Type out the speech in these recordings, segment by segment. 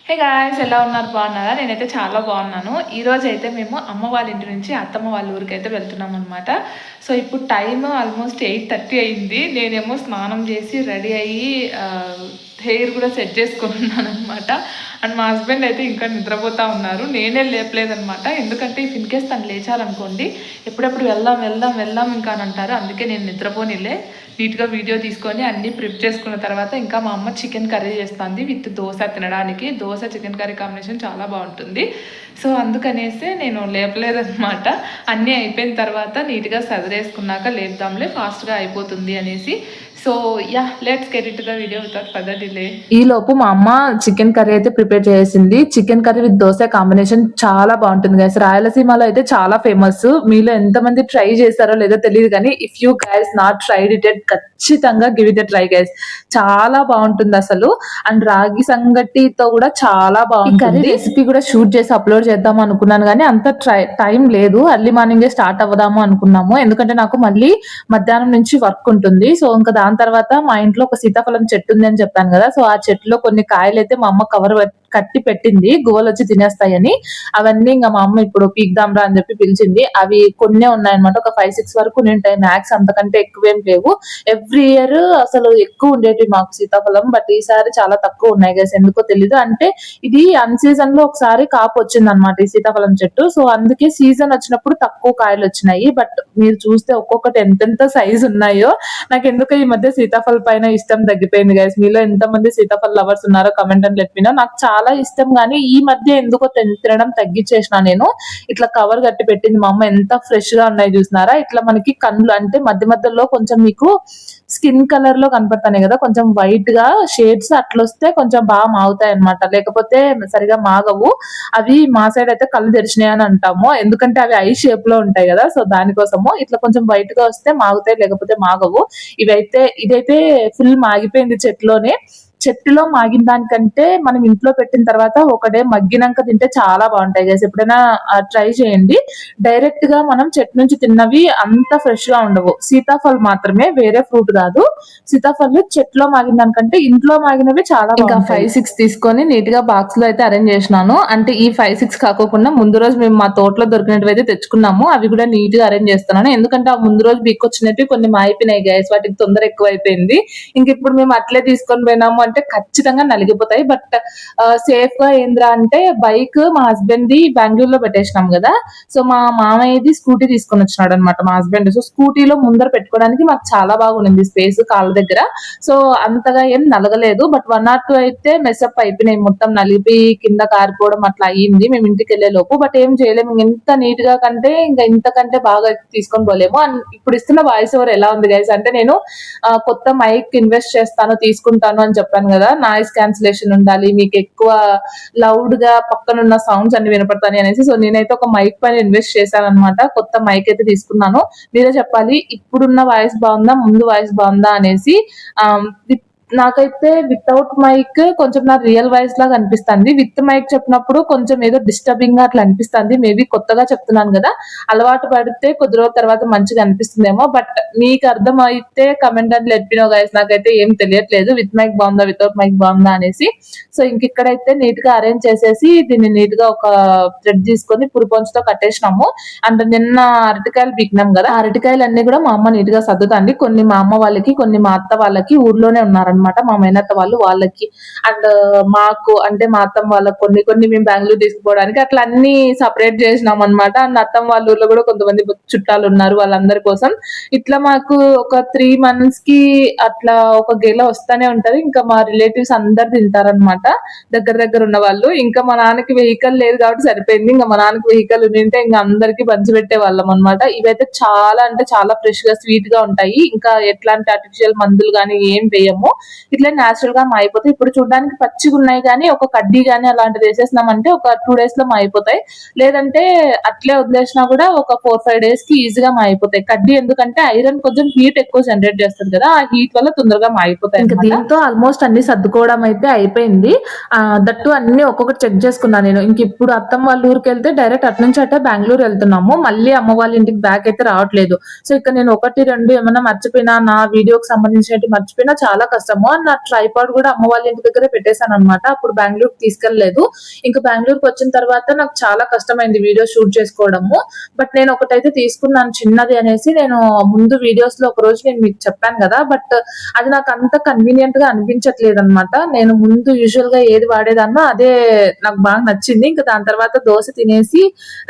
Hey guys, ఎలా ఉన్నారు? బాగున్నారా? నేనైతే చాలా బాగున్నాను. ఈరోజు అయితే మేము అమ్మ వాళ్ళ ఇంటి నుంచి అత్తమ్మ వాళ్ళ ఊరికి అయితే వెళ్తున్నాం అనమాట. సో ఇప్పుడు టైం ఆల్మోస్ట్ 8:30 అయింది. నేనేమో స్నానం చేసి రెడీ అయ్యి హెయిర్ కూడా సెట్ చేసుకున్నాను అనమాట. అండ్ మా హస్బెండ్ అయితే ఇంకా నిద్రపోతూ ఉన్నారు. నేనే లేపలేదనమాట. ఎందుకంటే ఇన్ కేస్ తను లేచారనుకోండి, ఎప్పుడెప్పుడు వెళ్దాం వెళ్దాం వెళ్దాం ఇంకా అని అంటారు. అందుకే నేను నిద్రపోనిలే. నీట్గా వీడియో తీసుకొని అన్నీ ప్రిప్ చేసుకున్న తర్వాత ఇంకా మా అమ్మ చికెన్ కర్రీ చేస్తుంది విత్ దోశ తినడానికి. దోశ చికెన్ కర్రీ కాంబినేషన్ చాలా బాగుంటుంది. సో అందుకనేసి నేను లేపలేదన్నమాట. అన్నీ అయిపోయిన తర్వాత నీట్గా సదిరేసుకున్నాక లేపుదాంలే, ఫాస్ట్గా అయిపోతుంది అనేసి. So yeah, let's get it to the video without further delay. ఈ లోపు మా అమ్మ చికెన్ కర్రీ అయితే ప్రిపేర్ చేసింది. Chicken curry with dosa combination చాలా బాగుంటుంది గైస్. రాయలసీమలో అయితే చాలా ఫేమస్. మీలో ఎంతమంది ట్రై చేశారో లేదో తెలియదు, కానీ if you guys not tried it ఖచ్చితంగా గివ్ ఇట్ ట్రై గైస్. చాలా బాగుంటుంది అసలు. అండ్ రాగి సంగటితో కూడా చాలా బాగుంటుంది. కర్రీ రెసిపీ కూడా షూట్ చేసి అప్లోడ్ చేద్దాం అనుకున్నాను, కానీ అంత టైం లేదు. ఎర్లీ మార్నింగే స్టార్ట్ అవ్వదాము అనుకున్నాము, ఎందుకంటే నాకు మళ్ళీ మధ్యాహ్నం నుంచి వర్క్ ఉంటుంది. సో ఇంకా దాని తర్వాత మా ఇంట్లో ఒక సీతాఫలం చెట్టు ఉంది అని చెప్పాను కదా. సో ఆ చెట్టులో కొన్ని కాయలు అయితే మా అమ్మ కవర్ కట్టి పెట్టింది, గువ్వలు వచ్చి తినేస్తాయని. అవన్నీ ఇంకా మా అమ్మ ఇప్పుడు పీక్దాంరా అని చెప్పి పిలిచింది. అవి కొన్నే ఉన్నాయన్నమాట, ఒక 5-6 వరకు ఉంటాయి మ్యాక్స్, అంతకంటే ఎక్కువేం లేవు. ఎవ్రీ ఇయర్ అసలు ఎక్కువ ఉండేవి మాకు సీతాఫలం, బట్ ఈసారి చాలా తక్కువ ఉన్నాయి గైస్. ఎందుకో తెలీదు. అంటే ఇది అన్ సీజన్ లో ఒకసారి కాపు వచ్చింది అనమాట ఈ సీతాఫలం చెట్టు. సో అందుకే సీజన్ వచ్చినప్పుడు తక్కువ కాయలు వచ్చినాయి. బట్ మీరు చూస్తే ఒక్కొక్కటి ఎంతెంత సైజ్ ఉన్నాయో. నాకు ఎందుకో ఈ మధ్య సీతాఫల్ పైన ఇష్టం తగ్గిపోయింది గైస్. మీలో ఎంతమంది సీతాఫల్ లవర్స్ ఉన్నారో కమెంట్ అని లెట్ మీ నో. నాకు చాలా ఇష్టం, కానీ ఈ మధ్య ఎందుకో తినడం తగ్గించేసిన నేను. ఇట్లా కవర్ కట్టి పెట్టింది మా అమ్మ. ఎంత ఫ్రెష్ గా ఉన్నాయి చూసినారా. ఇట్లా మనకి కళ్ళు అంటే మధ్య మధ్యలో కొంచెం మీకు స్కిన్ కలర్ లో కనపడతాయి కదా, కొంచెం వైట్ గా షేడ్స్ అట్లా వస్తే కొంచెం బాగా మాగుతాయి అనమాట. లేకపోతే సరిగా మాగవు. అవి మా సైడ్ అయితే కళ్ళు తెరిచినాయి అని అంటాము, ఎందుకంటే అవి ఐ షేప్ లో ఉంటాయి కదా. సో దానికోసము ఇట్లా కొంచెం వైట్ గా వస్తే మాగుతాయి, లేకపోతే మాగవు. ఇదైతే ఫుల్ మాగిపోయింది చెట్లోనే. చెట్టులో మాగిన దానికంటే మనం ఇంట్లో పెట్టిన తర్వాత ఒకటే మగ్గినాక తింటే చాలా బాగుంటాయి గైస్. ఎప్పుడైనా ట్రై చేయండి. డైరెక్ట్ గా మనం చెట్టు నుంచి తిన్నవి అంత ఫ్రెష్ గా ఉండవు. సీతాఫల్ మాత్రమే, వేరే ఫ్రూట్ కాదు. సీతాఫల్ చెట్టులో మాగిన దానికంటే ఇంట్లో మాగినవి చాలా. ఇంకా 5-6 తీసుకొని నీట్ గా బాక్స్ లో అయితే అరేంజ్ చేసినాను. అంటే ఈ 5-6 కాకుండా ముందు రోజు మేము మా తోటలో దొరికినట్టు అయితే తెచ్చుకున్నాము. అవి కూడా నీట్ గా అరేంజ్ చేస్తున్నాను, ఎందుకంటే ఆ ముందు రోజు బిక్కొచ్చినట్టు కొన్ని మాయిపోయినాయి గైస్. వాటికి తొందర ఎక్కువ అయిపోయింది. ఇంక ఇప్పుడు మేము అట్లే తీసుకొని పోయినాము అంటే ఖచ్చితంగా నలిగిపోతాయి. బట్ సేఫ్ గా ఏంద్రా అంటే, బైక్ మా హస్బెండ్ ది బెంగళూరులో పెట్టేసినాం కదా. సో మా మామయ్యది స్కూటీ తీసుకొని వచ్చినాడు అనమాట మా హస్బెండ్. సో స్కూటీలో ముందర పెట్టుకోవడానికి మాకు చాలా బాగుంది స్పేస్ కాళ్ళ దగ్గర. సో అంతగా ఏం నలగలేదు. బట్ 1 or 2 అయితే మెస్అప్ అయిపోయినాయి, మొత్తం నలిపి కింద కారిపోవడం అట్లా అయ్యింది మేము ఇంటికి వెళ్లే లోపు. బట్ ఏం చేయలేము, ఎంత నీట్ గా కంటే ఇంకా ఇంతకంటే బాగా తీసుకొని పోలేము. అండ్ ఇప్పుడు ఇస్తున్న వాయిస్ ఓవర్ ఎలా ఉంది గైస్ అంటే, నేను కొత్త మైక్ ఇన్వెస్ట్ చేస్తాను తీసుకుంటాను అని చెప్పాను కదా. నాయిస్ క్యాన్సిలేషన్ ఉండాలి, మీకు ఎక్కువ లౌడ్ గా పక్కనున్న సౌండ్స్ అన్ని వినపడతాయి అనేసి. సో నేనైతే ఒక మైక్ పైన ఇన్వెస్ట్ చేశాను అనమాట. కొత్త మైక్ అయితే తీసుకున్నాను. మీరే చెప్పాలి, ఇప్పుడున్న వాయిస్ బాగుందా ముందు వాయిస్ బాగుందా అనేసి. నాకైతే వితౌట్ మైక్ కొంచెం నా రియల్ వాయిస్ లాగా అనిపిస్తుంది. విత్ మైక్ చెప్పినప్పుడు కొంచెం ఏదో డిస్టర్బింగ్ గా అట్లా అనిపిస్తుంది. మేబీ కొత్తగా చెప్తున్నాను కదా, అలవాటు పడితే కొద్ది రోజుల తర్వాత మంచిగా అనిపిస్తుందేమో. బట్ మీకు అర్థం అయితే కమెంట్ అని లెట్ మీ నో గైస్. నాకైతే ఏం తెలియట్లేదు విత్ మైక్ బాగుందా వితౌట్ మైక్ బాగుందా అనేసి. సో ఇంక ఇక్కడైతే నీట్ గా అరేంజ్ చేసేసి దీన్ని నీట్ గా ఒక థ్రెడ్ తీసుకొని పురుపొంచుతో కట్టేసినాము. అండ్ నిన్న అరటికాయలు పీకినాం కదా, అరటికాయలు అన్ని కూడా మా అమ్మ నీట్ గా సర్దుతాంది. కొన్ని మా అమ్మ వాళ్ళకి, కొన్ని మా అత్త వాళ్ళకి, ఊర్లోనే ఉన్నారనమాట మా మేనత్త వాళ్ళు, వాళ్ళకి. అండ్ మాకు అంటే మా అత్తమ్మ వాళ్ళకి కొన్ని మేము బెంగళూరు తీసుకుపోవడానికి అట్లా అన్ని సపరేట్ చేసినాం అనమాట. అండ్ అత్తమ్మ వాళ్ళ ఊర్లో కూడా కొంతమంది చుట్టాలు ఉన్నారు, వాళ్ళందరి కోసం. ఇట్లా మాకు ఒక 3 months కి అట్లా ఒక గెల వస్తానే ఉంటది. ఇంకా మా రిలేటివ్స్ అందరు తింటారనమాట, దగ్గర ఉన్న వాళ్ళు. ఇంకా మా నాన్నకి వెహికల్ లేదు కాబట్టి సరిపోయింది. ఇంకా మా నాన్నకి వెహికల్ ఉంటే ఇంకా అందరికి పంచిపెట్టే వాళ్ళం అనమాట. ఇవైతే చాలా అంటే చాలా ఫ్రెష్ గా స్వీట్ గా ఉంటాయి. ఇంకా ఎట్లాంటి ఆర్టిఫిషియల్ మందులు గానీ ఏం వేయము, ఇట్లా నేచురల్ గా మాయిపోతాయి. ఇప్పుడు చూడడానికి పచ్చిగా ఉన్నాయి, కానీ ఒక కడ్డీ గానీ అలాంటిది వేసేసినామంటే ఒక 2 days లో మాయిపోతాయి. లేదంటే అట్లే వదిలేసినా కూడా ఒక 4-5 days కి ఈజీగా మాయిపోతాయి. కడ్డీ ఎందుకంటే ఐరన్ కొంచెం హీట్ ఎక్కువ జనరేట్ చేస్తుంది కదా, ఆ హీట్ వల్ల తొందరగా మాయిపోతాయి. ఇంకా దీంతో ఆల్మోస్ట్ అన్ని సర్దుకోవడం అయితే అయిపోయింది. దట్టు అన్ని ఒక్కొక్కటి చెక్ చేసుకున్నాను నేను. ఇంక ఇప్పుడు అత్తమ్మ వాళ్ళ ఊరికి వెళ్తే డైరెక్ట్ అటు నుంచి అట్టే బెంగళూరు వెళ్తున్నాము. మళ్ళీ అమ్మ వాళ్ళ ఇంటికి బ్యాక్ అయితే రావట్లేదు. సో ఇక్కడ నేను 1-2 ఏమైనా మర్చిపోయినా, నా వీడియోకి సంబంధించినట్టు మర్చిపోయినా చాలా కష్టం చేస్తాము అని నా ట్రైపాడ్ కూడా అమ్మ వాళ్ళ ఇంటి దగ్గరే పెట్టేశాను అనమాట. అప్పుడు బెంగళూరుకి తీసుకెళ్లలేదు. ఇంకా బెంగళూరుకి వచ్చిన తర్వాత నాకు చాలా కష్టమైంది వీడియో షూట్ చేసుకోవడము. బట్ నేను ఒకటైతే తీసుకున్నాను చిన్నది అనేసి. నేను ముందు వీడియోస్ లో ఒక రోజు నేను మీకు చెప్పాను కదా, బట్ అది నాకు అంత కన్వీనియంట్ గా అనిపించట్లేదు అనమాట. నేను ముందు యూజువల్ గా ఏది వాడేదాన్నో అదే నాకు బాగా నచ్చింది. ఇంకా దాని తర్వాత దోశ తినేసి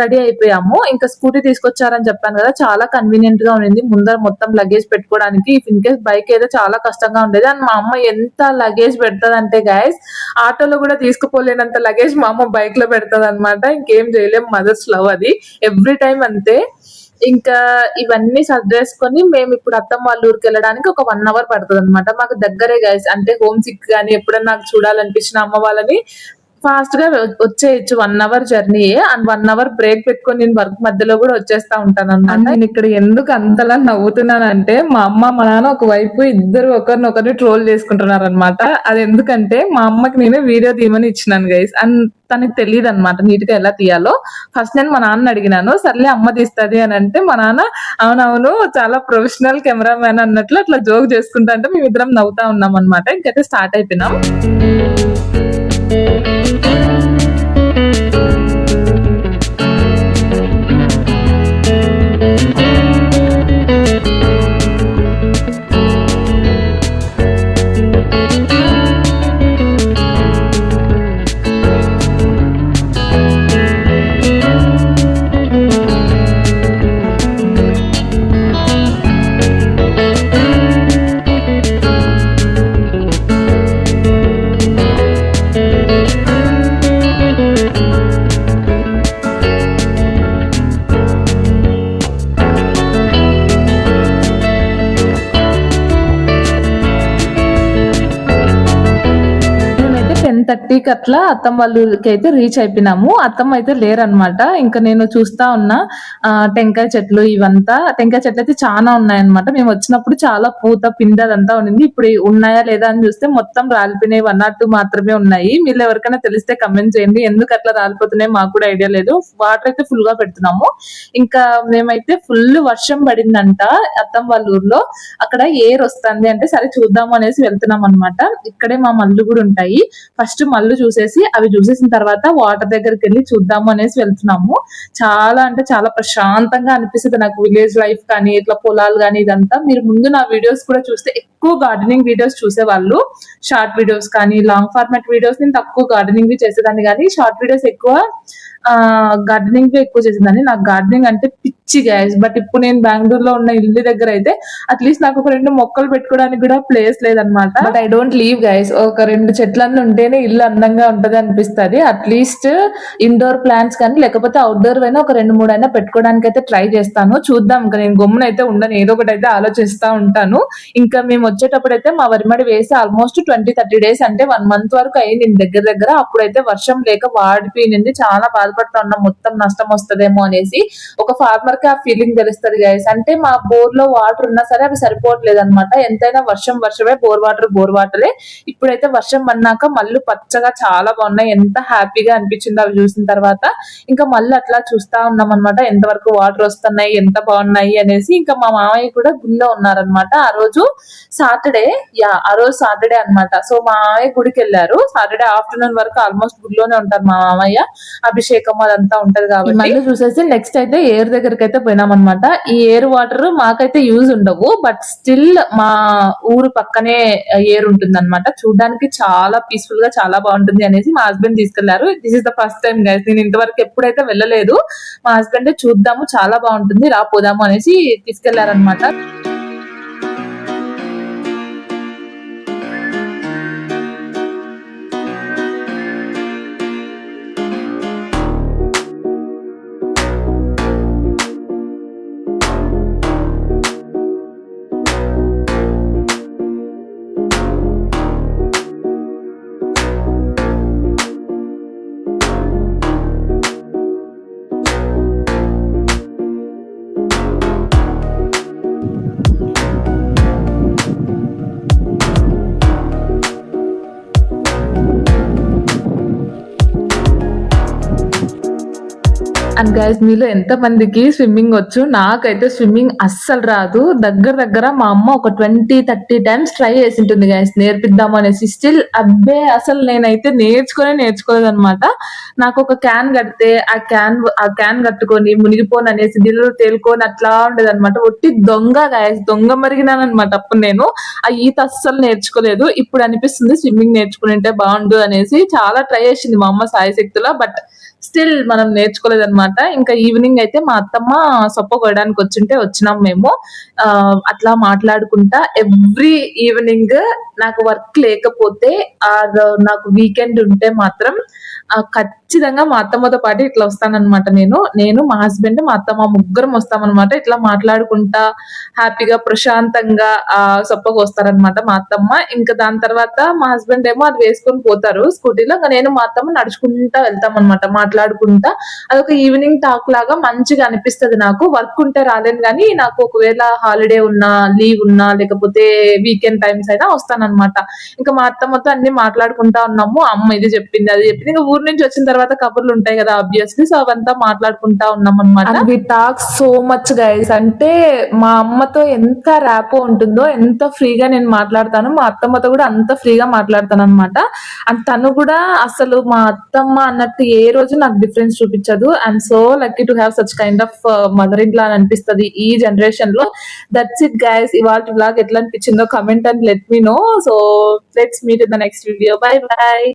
రెడీ అయిపోయాము. ఇంకా స్కూటీ తీసుకొచ్చారని చెప్పాను కదా, చాలా కన్వీనియంట్ గా ఉండింది. ముందర మొత్తం లగేజ్ పెట్టుకోవడానికి. ఇన్ కేస్ బైక్ అయితే చాలా కష్టంగా ఉండేది. అండ్ మా అమ్మ ఎంత లగేజ్ పెడతది అంటే గైస్, ఆటోలో కూడా తీసుకుపోలేనంత లగేజ్ మా అమ్మ బైక్ లో పెడతది అనమాట. ఇంకేం చేయలేం, మదర్స్ లవ్ అది. ఎవ్రీ టైం అంతే. ఇంకా ఇవన్నీ సర్దేసుకొని మేము ఇప్పుడు అత్తమ్మ వాళ్ళ ఊరికి వెళ్ళడానికి ఒక 1 అవర్ పడుతుంది అనమాట. మాకు దగ్గరే గైస్, అంటే హోమ్ సిక్ కానీ ఎప్పుడన్నా నాకు చూడాలనిపించిన అమ్మ వాళ్ళని ఫాస్ట్ గా వచ్చేయచ్చు. 1 hour journey and 1 hour break పెట్టుకొని నేను వర్క్ మధ్యలో కూడా వచ్చేస్తా ఉంటాను అన్నమాట. నేను ఇక్కడ ఎందుకు అంతలా నవ్వుతున్నానంటే మా అమ్మ మా నాన్న ఒకవైపు ఇద్దరు ఒకరినొకరిని ట్రోల్ చేసుకుంటున్నారు అనమాట. అది ఎందుకంటే మా అమ్మకి నేను వీడియో తీయమని ఇచ్చినాను గైస్, అండ్ తనకి తెలియదు అనమాట నీట్ గా ఎలా తీయాలో. ఫస్ట్ నేను మా నాన్న అడిగినాను, సర్లే అమ్మ తీస్తుంది అని అంటే మా నాన్న అవునవును చాలా ప్రొఫెషనల్ కెమెరామ్యాన్ అన్నట్లు అట్లా జోక్ చేసుకుంటా అంటే మేమిద్దరం నవ్వుతా ఉన్నాం అనమాట. ఇంకైతే స్టార్ట్ అయిపోయినాం. థర్టీకి అట్లా అత్తమ్మ వాళ్ళకి అయితే రీచ్ అయిపోయినాము. అత్తమ్మ అయితే లేరనమాట. ఇంకా నేను చూస్తా ఉన్నా టెంకాయ చెట్లు, ఇవంతా టెంకాయ చెట్లు అయితే చాలా ఉన్నాయన్నమాట. మేము వచ్చినప్పుడు చాలా పూత పిండి అదంతా ఉండింది. ఇప్పుడు ఉన్నాయా లేదా అని చూస్తే మొత్తం రాలిపోయినాయి. 1 or 2 మాత్రమే ఉన్నాయి. మీరు ఎవరికైనా తెలిస్తే కమెంట్ చేయండి, ఎందుకు అట్లా రాలిపోతున్నాయి మాకు కూడా ఐడియా లేదు. వాటర్ అయితే ఫుల్ గా పెడుతున్నాము. ఇంకా మేమైతే ఫుల్ వర్షం పడిందంట అత్తమ్మ వాళ్ళ ఊర్లో. అక్కడ ఎయిర్ వస్తుంది అంటే సరే చూద్దాము అనేసి వెళ్తున్నాం అనమాట. ఇక్కడే మా మల్లు కూడా ఉంటాయి. ఫస్ట్ మల్లు చూసేసి అవి చూసేసిన తర్వాత వాటర్ దగ్గరికి వెళ్ళి చూద్దాము అనేసి వెళ్తున్నాము. చాలా అంటే చాలా ప్రశాంతంగా అనిపిస్తుంది నాకు విలేజ్ లైఫ్ కానీ ఇట్లా పొలాలు కానీ ఇదంతా. మీరు ముందు నా వీడియోస్ కూడా చూస్తే ఎక్కువ గార్డెనింగ్ వీడియోస్ చూసేవాళ్ళు. షార్ట్ వీడియోస్ కానీ లాంగ్ ఫార్మాట్ వీడియోస్ నేను తక్కువ గార్డెనింగ్ చేసేదాన్ని, కానీ షార్ట్ వీడియోస్ ఎక్కువ గార్డెనింగ్ ఎక్కువ చేసిందని. నాకు గార్డెనింగ్ అంటే పిచ్చి గైస్. బట్ ఇప్పుడు నేను బెంగళూరులో ఉన్న ఇల్లు దగ్గర అయితే అట్లీస్ట్ నాకు ఒక 2 మొక్కలు పెట్టుకోవడానికి కూడా ప్లేస్ లేదనమాట. But I don't leave guys. ఒక 2 చెట్లన్నీ ఉంటేనే ఇల్లు అందంగా ఉంటది అనిపిస్తుంది. అట్లీస్ట్ ఇండోర్ ప్లాంట్స్ కానీ లేకపోతే అవుట్డోర్ అయినా ఒక 2-3 అయినా పెట్టుకోవడానికి అయితే ట్రై చేస్తాను. చూద్దాం. ఇంకా నేను గమ్మున అయితే ఉండను, ఏదో ఒకటి అయితే ఆలోచిస్తా ఉంటాను. ఇంకా మేము వచ్చేటప్పుడు అయితే మా వరిమడి వేసి ఆల్మోస్ట్ 20-30 డేస్ అంటే 1 month వరకు అయింది దగ్గర. అప్పుడైతే వర్షం లేక వాడిపోయింది. చాలా బాధపడుతా ఉన్నాం, మొత్తం నష్టం వస్తుందేమో అనేసి. ఒక ఫార్మర్ కి ఆ ఫీలింగ్ తెలుస్తుంది గైస్. అంటే మా బోర్ లో వాటర్ ఉన్నా సరే అవి సరిపోవట్లేదు అనమాట. ఎంతైనా వర్షమే, బోర్ వాటరే. ఇప్పుడైతే వర్షం పడినాక మళ్ళీ పచ్చగా చాలా బాగున్నాయి. ఎంత హ్యాపీగా అనిపించిందో అవి చూసిన తర్వాత. ఇంకా మళ్ళీ అట్లా చూస్తా ఉన్నాం అనమాట, ఎంతవరకు వాటర్ వస్తున్నాయి, ఎంత బాగున్నాయి అనేసి. ఇంకా మా మామయ్య కూడా గుళ్ళో ఉన్నారనమాట ఆ రోజు సాటర్డే. ఆ రోజు సాటర్డే అనమాట. సో మా మామయ్య గుడికి వెళ్ళారు. సాటర్డే ఆఫ్టర్నూన్ వరకు ఆల్మోస్ట్ గుడిలోనే ఉంటారు మా మామయ్య. అభిషేకం అదంతా ఉంటది కాబట్టి మళ్ళీ చూసేసి నెక్స్ట్ అయితే ఏర్ దగ్గరికి అయితే పోయినాం అనమాట. ఈ ఏర్ వాటర్ మాకైతే యూజ్ ఉండవు, బట్ స్టిల్ మా ఊరు పక్కనే ఏర్ ఉంటుంది అనమాట. చూడడానికి చాలా పీస్ఫుల్ గా చాలా బాగుంటుంది అనేసి మా హస్బెండ్ తీసుకెళ్లారు. This is the first time guys, నేను ఇంతవరకు ఎప్పుడైతే వెళ్ళలేదు. మా హస్బెండ్ చూద్దాము చాలా బాగుంటుంది రా పోదాము అనేసి తీసుకెళ్లారనమాట. అండ్ గైస్ మీలో ఎంత మందికి స్విమ్మింగ్ వచ్చు? నాకైతే స్విమ్మింగ్ అస్సలు రాదు. దగ్గర మా అమ్మ ఒక 20-30 టైమ్స్ ట్రై చేసింటుంది గైస్ నేర్పిద్దాం అనేసి. స్టిల్ అబ్బే అసలు నేనైతే నేర్చుకోలేదన్నమాట. నాకు ఒక క్యాన్ కడితే ఆ క్యాన్ కట్టుకొని మునిగిపోను అనేసి నీళ్ళు తేలుకొని అట్లా ఉండేదన్నమాట. ఒట్టి దొంగ గైస్, దొంగ మరిగినానన్నమాట అప్పుడు నేను. ఆ ఈత అస్సలు నేర్చుకోలేదు. ఇప్పుడు అనిపిస్తుంది స్విమ్మింగ్ నేర్చుకుంటే బాగుండు అనేసి. చాలా ట్రై చేసింది మా అమ్మ సాయశక్తిలో, బట్ స్టిల్ మనం నేర్చుకోలేదన్నమాట. ఇంకా ఈవినింగ్ అయితే మా అత్తమ్మ సొప్ప కొయ్యడానికి వచ్చినాం మేము. అట్లా మాట్లాడుకుంటా ఎవ్రీ ఈవినింగ్ నాకు వర్క్ లేకపోతే నాకు వీకెండ్ ఉంటే మాత్రం ఖచ్చితంగా మా అత్తమ్మతో పాటు ఇట్లా వస్తానన్నమాట. నేను మా హస్బెండ్ మా అత్తమ్మ ముగ్గురం వస్తామన్నమాట. ఇట్లా మాట్లాడుకుంటా హ్యాపీగా ప్రశాంతంగా సొప్పకు వస్తారనమాట మా అత్తమ్మ. ఇంకా దాని తర్వాత మా హస్బెండ్ ఏమో అది వేసుకొని పోతారు స్కూటీలో. ఇంకా నేను మా అత్తమ్మ నడుచుకుంటా వెళ్తాం అనమాట మాట్లాడుకుంటా. అదొక ఈవినింగ్ టాక్ లాగా మంచిగా అనిపిస్తుంది నాకు. వర్క్ ఉంటే రాలేను కానీ నాకు ఒకవేళ హాలిడే ఉన్నా, లీవ్ ఉన్నా, లేకపోతే వీకెండ్ టైమ్స్ అయినా వస్తానన్నమాట. ఇంకా మా అత్తమ్మతో అన్ని మాట్లాడుకుంటా ఉన్నాము. అమ్మ ఇది చెప్పింది, అది చెప్పింది. ఇంకా ఊరు నుంచి వచ్చిన తర్వాత కబుర్లు ఉంటాయి కదా ఆబ్వియస్లీ. సో అవంతా మాట్లాడుకుంటా ఉన్నాం అనమాట. We talk so much guys. అంటే మా అమ్మతో ఎంత ర్యాపో ఉంటుందో, ఎంత ఫ్రీగా నేను మాట్లాడతాను, మా అత్తమ్మతో కూడా అంత ఫ్రీగా మాట్లాడతాను అనమాట. అండ్ తను కూడా అసలు మా అత్తమ్మ అన్నట్టు ఏ రోజు నాకు డిఫరెన్స్ చూపించదు. I'm so lucky to have such kind of mother in law అని అనిపిస్తుంది ఈ జనరేషన్ లో. That's it guys. ఇవాళ బ్లాగ్ ఎట్లా అనిపించిందో comment and let me know. So let's meet in the next video. Bye by.